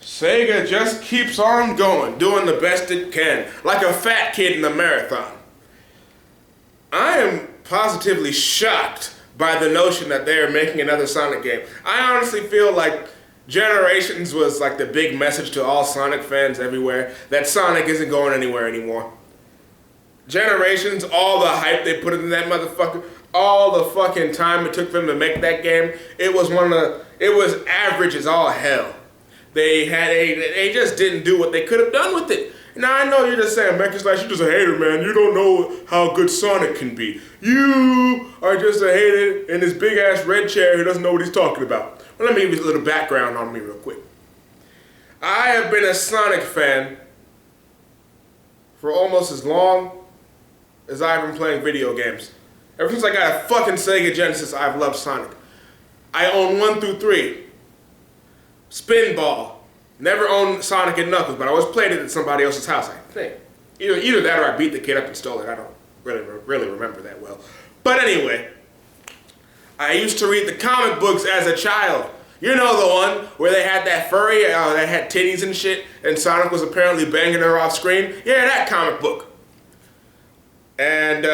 Sega just keeps on going, doing the best it can, like a fat kid in the marathon. I am positively shocked by the notion that they are making another Sonic game. I honestly feel like Generations was like the big message to all Sonic fans everywhere, that Sonic isn't going anywhere anymore. Generations, all the hype they put into that motherfucker, all the fucking time it took them to make that game, it was average as all hell. They just didn't do what they could have done with it. Now I know you're just saying, Mecha Slash, you're just a hater, man. You don't know how good Sonic can be. You are just a hater in this big ass red chair who doesn't know what he's talking about. Well, let me give you a little background on me real quick. I have been a Sonic fan for almost as long as I've been playing video games. Ever since I got a fucking Sega Genesis, I've loved Sonic. I own 1 through 3. Spinball. Never owned Sonic and Knuckles, but I always played it at somebody else's house, I think. Either that or I beat the kid up and stole it. I don't really remember that well. But anyway, I used to read the comic books as a child. You know the one where they had that furry that had titties and shit, and Sonic was apparently banging her off screen? Yeah, that comic book. And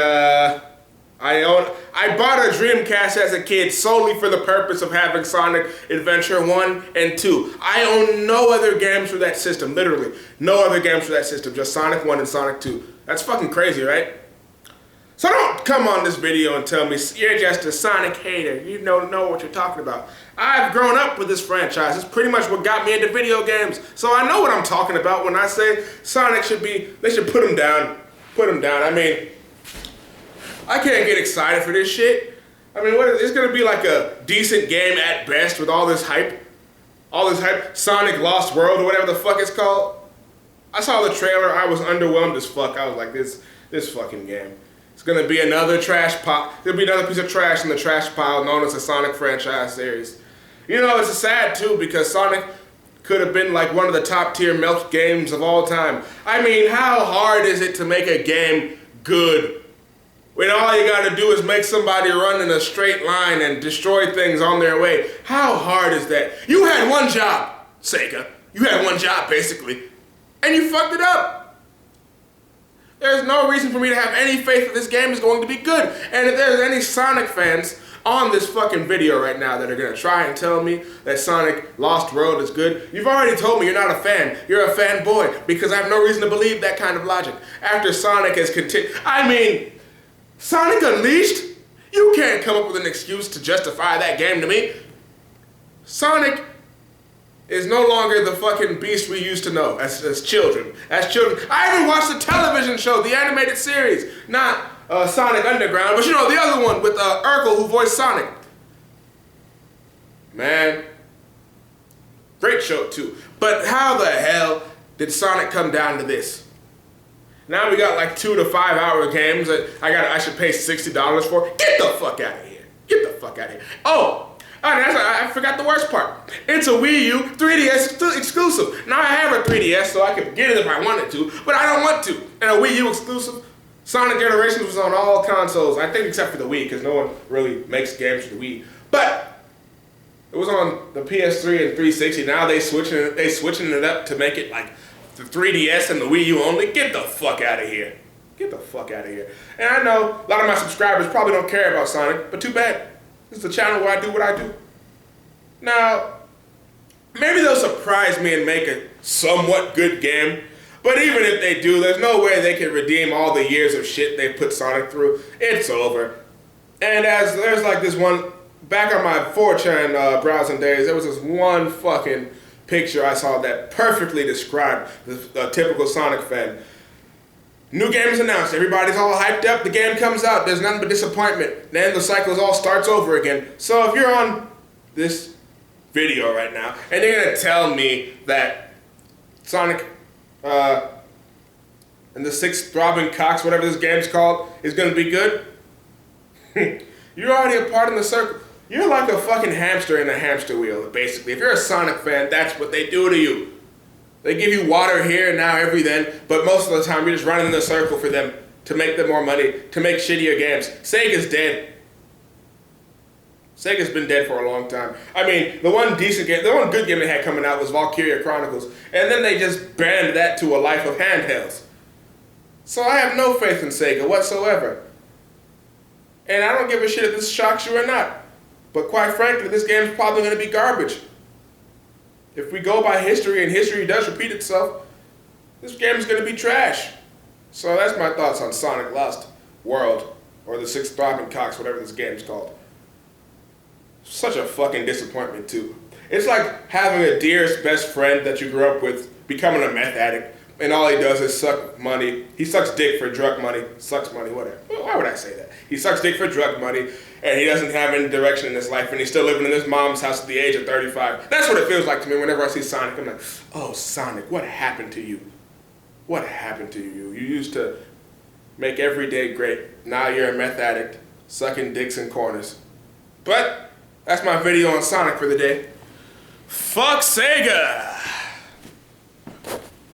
I bought a Dreamcast as a kid solely for the purpose of having Sonic Adventure 1 and 2. I own no other games for that system, literally. No other games for that system, just Sonic 1 and Sonic 2. That's fucking crazy, right? So don't come on this video and tell me you're just a Sonic hater. You don't know what you're talking about. I've grown up with this franchise. It's pretty much what got me into video games. So I know what I'm talking about when I say Sonic they should put him down. Put him down. I mean, I can't get excited for this shit. I mean, it's gonna be like a decent game at best with all this hype. All this hype. Sonic Lost World or whatever the fuck it's called. I saw the trailer, I was underwhelmed as fuck. I was like, this fucking game. It's gonna be another trash pile. There'll be another piece of trash in the trash pile known as the Sonic franchise series. You know, it's sad too because Sonic could have been like one of the top tier milk games of all time. I mean, how hard is it to make a game good when all you gotta do is make somebody run in a straight line and destroy things on their way? How hard is that? You had one job, Sega. You had one job, basically, and you fucked it up. There's no reason for me to have any faith that this game is going to be good. And if there's any Sonic fans on this fucking video right now that are gonna try and tell me that Sonic Lost World is good, you've already told me you're not a fan. You're a fanboy because I have no reason to believe that kind of logic. After Sonic has continued, I mean, Sonic Unleashed? You can't come up with an excuse to justify that game to me. Sonic is no longer the fucking beast we used to know as children. I even watched the television show, the animated series, not Sonic Underground, but you know, the other one with Urkel who voiced Sonic. Man, great show too. But how the hell did Sonic come down to this? Now we got like 2 to 5 hour games that I should pay $60 for. Get the fuck out of here. Get the fuck out of here. Oh, I forgot the worst part. It's a Wii U 3DS exclusive. Now I have a 3DS so I could get it if I wanted to, but I don't want to. And a Wii U exclusive, Sonic Generations was on all consoles, I think except for the Wii, because no one really makes games for the Wii. But it was on the PS3 and 360. Now they switching it up to make it like the 3DS and the Wii U only. Get the fuck out of here. Get the fuck out of here. And I know a lot of my subscribers probably don't care about Sonic, but too bad. This is the channel where I do what I do. Now, maybe they'll surprise me and make a somewhat good game, but even if they do, there's no way they can redeem all the years of shit they put Sonic through. It's over. And there's like this one, back on my 4chan browsing days, there was this one fucking picture I saw that perfectly described the typical Sonic fan. New game is announced, everybody's all hyped up, the game comes out, there's nothing but disappointment. Then the cycle all starts over again. So if you're on this video right now, and you're gonna tell me that Sonic and the Six Throbbing Cocks, whatever this game's called, is gonna be good, you're already a part in the circle. You're like a fucking hamster in a hamster wheel, basically. If you're a Sonic fan, that's what they do to you. They give you water here and now, every then, but most of the time you're just running in a circle for them to make them more money, to make shittier games. Sega's dead. Sega's been dead for a long time. I mean, the one decent game, the one good game they had coming out was Valkyria Chronicles, and then they just banned that to a life of handhelds. So I have no faith in Sega whatsoever. And I don't give a shit if this shocks you or not. But quite frankly, this game's probably going to be garbage. If we go by history, and history does repeat itself, this game is going to be trash. So that's my thoughts on Sonic Lost World, or the Six Throbbing Cocks, whatever this game's called. Such a fucking disappointment too. It's like having a dearest best friend that you grew up with becoming a meth addict, and all he does is suck money. He sucks dick for drug money. Sucks money, whatever. Why would I say that? He sucks dick for drug money, and he doesn't have any direction in his life, and he's still living in his mom's house at the age of 35. That's what it feels like to me whenever I see Sonic. I'm like, oh, Sonic, what happened to you? What happened to you? You used to make every day great. Now you're a meth addict, sucking dicks in corners. But that's my video on Sonic for the day. Fuck Sega!